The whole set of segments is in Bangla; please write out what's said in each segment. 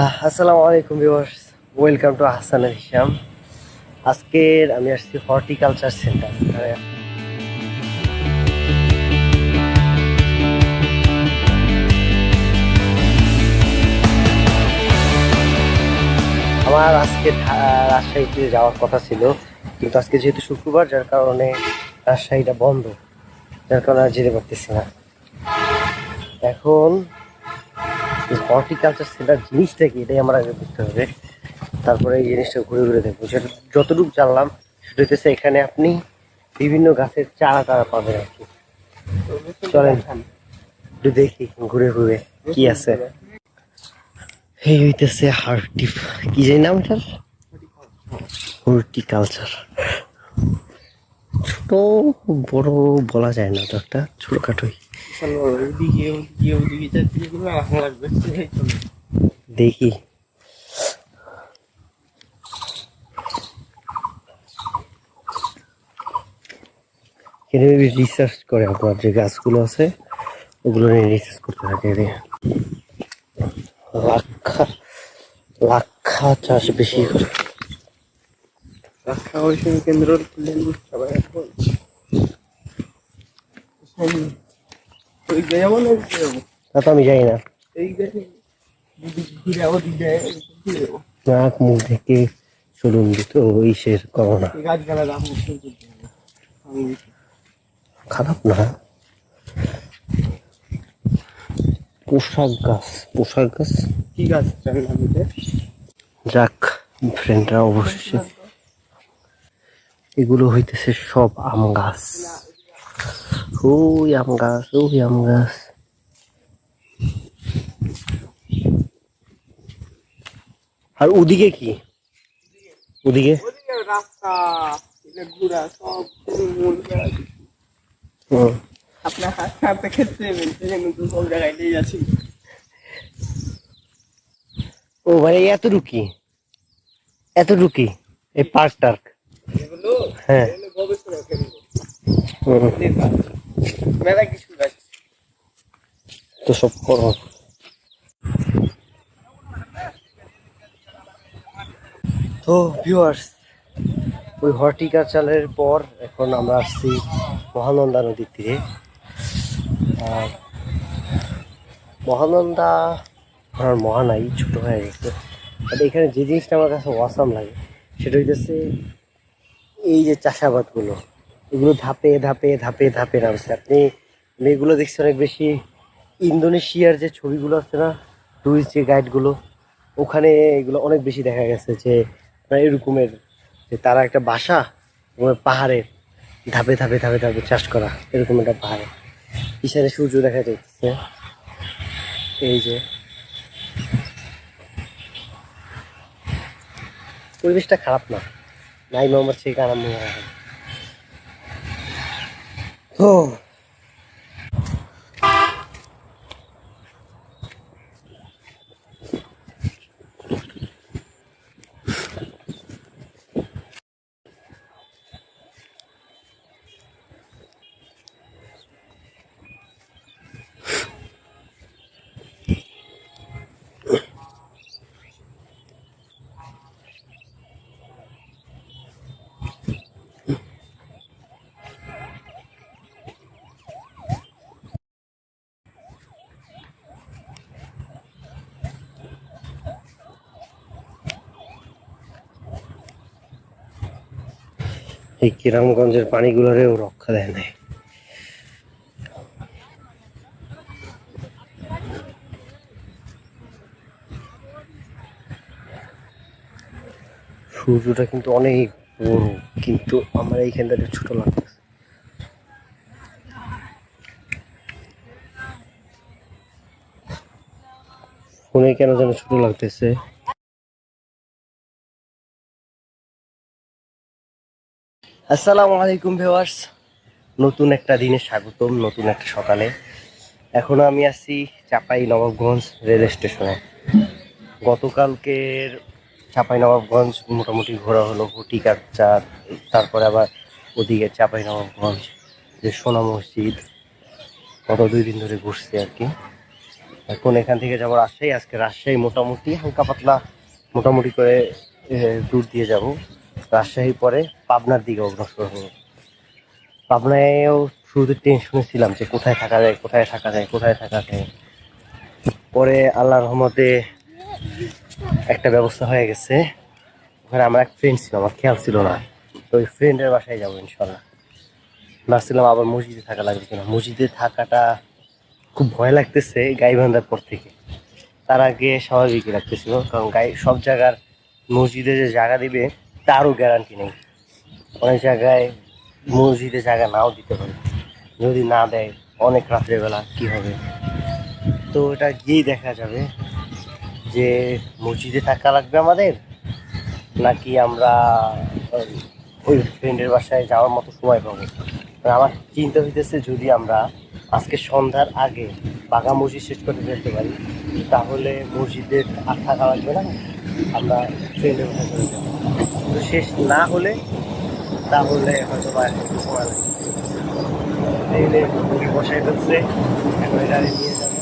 আসসালামু আলাইকুম viewers, welcome to Ahsanul Hisham. আজকের আমি আসছি হর্টিকালচার সেন্টার। আমার আজকে রাজশাহীতে যাওয়ার কথা ছিল, কিন্তু আজকে যেহেতু শুক্রবার, যার কারণে রাজশাহীটা বন্ধ, যার কারণে আর যেতে পারতেছি না। এখন হর্টিকালচার সেন্টার জিনিসটা কি, এটাই আমার আগে বুঝতে হবে, তারপরে এই জিনিসটা ঘুরে ঘুরে দেখবো। সেটা যতটুকু জানলাম সেটা হচ্ছে এখানে আপনি বিভিন্ন গাছের চারা টারা পাবেন আর কি। চলেন একটু দেখি ঘুরে ঘুরে কি আছে। এই হইতেছে কি জানি নাম এটার, হর্টিকালচার। ছোট বড় বলা যায় না, তো একটা ছোটখাটোই। দেখি এখানে রিসার্চ করে, আপনার যে গাছগুলো আছে ওগুলো নিয়ে রিসার্চ করতে থাকে। লাক্ষা লাক্ষা চাষ বেশি করে। রাক্ষা গবেষণা কেন্দ্র সবাই এখন ওই যাবো না যাবো, তা তো আমি জানি না, এই ঘুরে যাবো দিকে ঘুরে যাবো। নাক মুখ থেকে চলুন দিত ইসের করোনা। গাছগালা দাম খারাপ না, পোশাক গাছ কি গাছ জানেন আমি যাক ফ্রেন্ডরা অবশ্যই। এগুলো হইতেছে সব আম গাছ। ওই আম গাছ, ওই আম গাছ। আর ওদিকে কি, ওদিকে রাস্তা ঘুরা সব হুম, আপনার হাত খাতে ক্ষেত্রে নতুন সব জায়গায় নিয়ে যাচ্ছি। ও মানে এতটুকি এই পার্ক টার্ক। এগুলো হ্যাঁ গবেষণা কেন্দ্র হুম, মেলা কিছু গাছ। তো সব করো। তো ভিউয়ার্স, ওই হর্টিকালচারের পর এখন আমরা আসছি মহানন্দা নদীর তীরে। আর মহানন্দা আমার মহানাই ছোট হয়ে গেছে, বাট এখানে যে জিনিসটা আমার কাছে ওয়াসাম লাগে সেটা হইতেছে এই যে চাষাবাদগুলো, এগুলো ধাপে ধাপে ধাপে ধাপে নামছে। আপনি এগুলো দেখছি অনেক বেশি ইন্দোনেশিয়ার যে ছবিগুলো আছে না, টুরিস্ট যে গাইডগুলো, ওখানে এগুলো অনেক বেশি দেখা গেছে যে এরকমের, যে তারা একটা বাসা পাহাড়ের ধাপে ধাপে ধাপে ধাপে চাষ করা, এরকম একটা পাহাড়ে পিছনে সূর্য দেখা যাচ্ছে। এই যে পরিবেশটা খারাপ না, নাই মোহাম্মদ শেখ আনাম তো। এই কিরামগঞ্জের পানিগুলোরেও রক্ষা দেয় নাই। সূর্যটা কিন্তু অনেক বড়, কিন্তু আমার এইখানটা ছোট লাগতেছে। ফোনে কেন যেন ছোট লাগতেছে। আসসালামু আলাইকুম ভিউয়ার্স, নতুন একটা দিনে স্বাগতম, নতুন একটা সকালে। এখন আমি আছি চাপাই নবাবগঞ্জ রেল স্টেশনে। গতকালকের চাপাই নবাবগঞ্জ মোটামুটি ঘোরা হলো, হর্টিকালচার, তারপরে আবার ওদিকে চাপাই নবাবগঞ্জ যে সোনা মসজিদ, গত 2 দিন ধরে ঘুরছি আর কি। এখন এখান থেকে যাবো রাজশাহী। আজকে রাজশাহী মোটামুটি হালকা পাতলা মোটামুটি করে ট্যুর দিয়ে যাব। রাজশাহীর পরে পাবনার দিকে অগ্রসর হবো। পাবনায়ও শুরুতে টেনশনে ছিলাম যে কোথায় থাকা যায়, কোথায় থাকা যায়, কোথায় থাকা যায়। পরে আল্লাহর রহমতে একটা ব্যবস্থা হয়ে গেছে। ওখানে আমার এক ফ্রেন্ড ছিল, আমার খেয়াল ছিল না, তো ওই ফ্রেন্ডের বাসায় যাবো ইনশাল্লাহ। ভাবছিলাম আবার মসজিদে থাকা লাগবে কিনা। মসজিদে থাকাটা খুব ভয় লাগতেছে গাইবান্ধার পর থেকে। তার আগে স্বাভাবিকই লাগতেছিল, কারণ সব জায়গার মসজিদে যে জায়গা দিবে তারও গ্যারান্টি নেই। অনেক জায়গায় মসজিদে জায়গা নাও দিতে পারে। যদি না দেয় অনেক রাত্রেবেলা কি হবে, তো এটা গিয়েই দেখা যাবে যে মসজিদে থাকা লাগবে আমাদের, নাকি আমরা ওই ফ্রেন্ডের বাসায় যাওয়ার মতো সময় পাবো। আমার চিন্তা হইতেছে যদি আমরা আজকে সন্ধ্যার আগে বাঘা মসজিদ শেষ করতে যেতে পারি, তাহলে মসজিদে আর থাকা লাগবে না, আমরা ফ্রেন্ডের বাসায় চলে যাবো। তো শেষ না হলে তাহলে হয়তো বা একটু সময় লাগবে। ট্রেনে মুড়ি বসাই ফেলছে, এখন গাড়ি নিয়ে যাবে।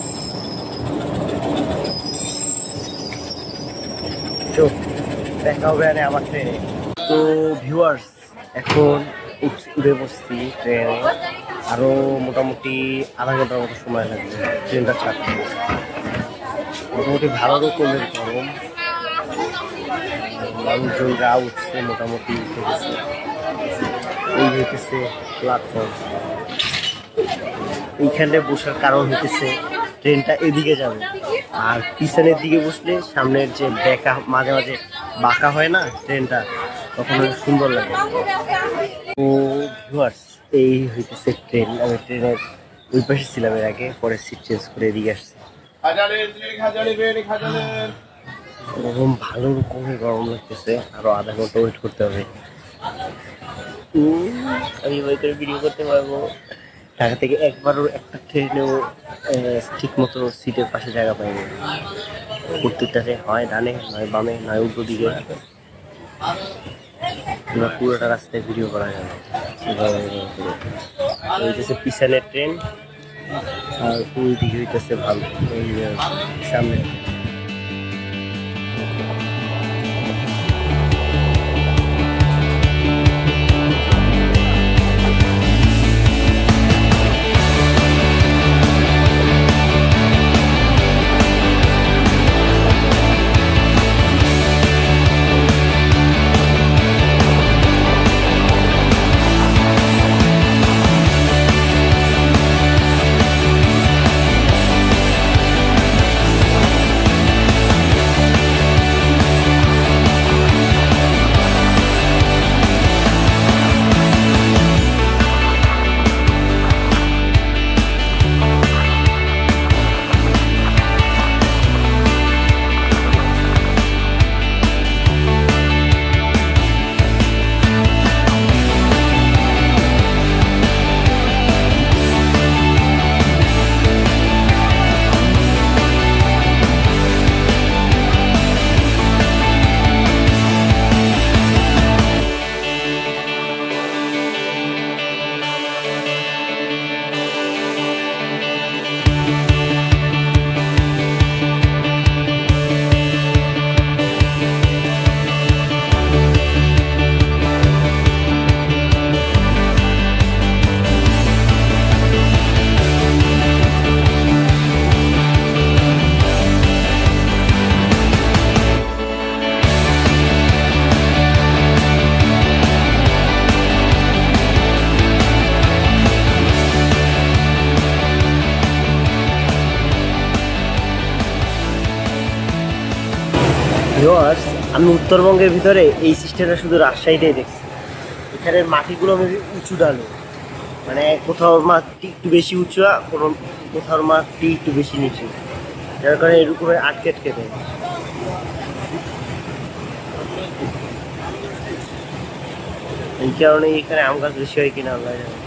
চোখ দেখা হবে আরে আমার ট্রেনে। তো ভিউয়ার্স, এখন উঠে বসছি ট্রেনে। আরো মোটামুটি আধা ঘন্টার মতো সময় লাগবে ট্রেনটা ছাড়তে। মোটামুটি ভালো রকমের গরম, মানুষজনরা উঠছে, মোটামুটি উঠে গেছে। এই হইতেছে প্ল্যাটফর্ম। এইখানে বসার কারণ হইতেছে ট্রেনটা এদিকে যাবে, আর পিছনের দিকে বসলে সামনের যে বেঁকা মাঝে মাঝে বাঁকা হয় না ট্রেনটা, তখন সুন্দর লাগে। ও ভিউয়ার্স, এই হইতেছে ট্রেন। আমি ট্রেনের ওই পাশে ছিলাম এর আগে, পরে সিট চেঞ্জ করে এদিকে আসছি। গরম, ভালো রকমের গরম লাগতেছে। আরো আধা ঘন্টা ওয়েট করতে হবে। আমি ওই করে ভিডিও করতে পারবো। ঢাকা থেকে একবারও একটা ট্রেনেও ঠিক মতো সিটের পাশে জায়গা পাইনি। প্রত্যেকটাতে হয় ডানে, নয় বামে, নয় উল্টো দিকে। পুরোটা রাস্তায় ভিডিও করা যাবে। হইতেছে পিছনের ট্রেন, আর ওই দিকে হইতেছে ভালো ওই সামনে। ভিউয়ার্স, আমি উত্তরবঙ্গের ভিতরে এই সিস্টেমটা শুধু রাজশাহীতেই দেখছি। এখানের মাটিগুলো আমি উঁচু ডালো, মানে কোথাও মাটি একটু বেশি উঁচু, কোনো কোথাও মাটি একটু বেশি নিচু, যার কারণে এরকম আটকে আটকে দেয়। এই কারণে এখানে আম গাছ বেশি হয় কিনা আল্লাহ জানে।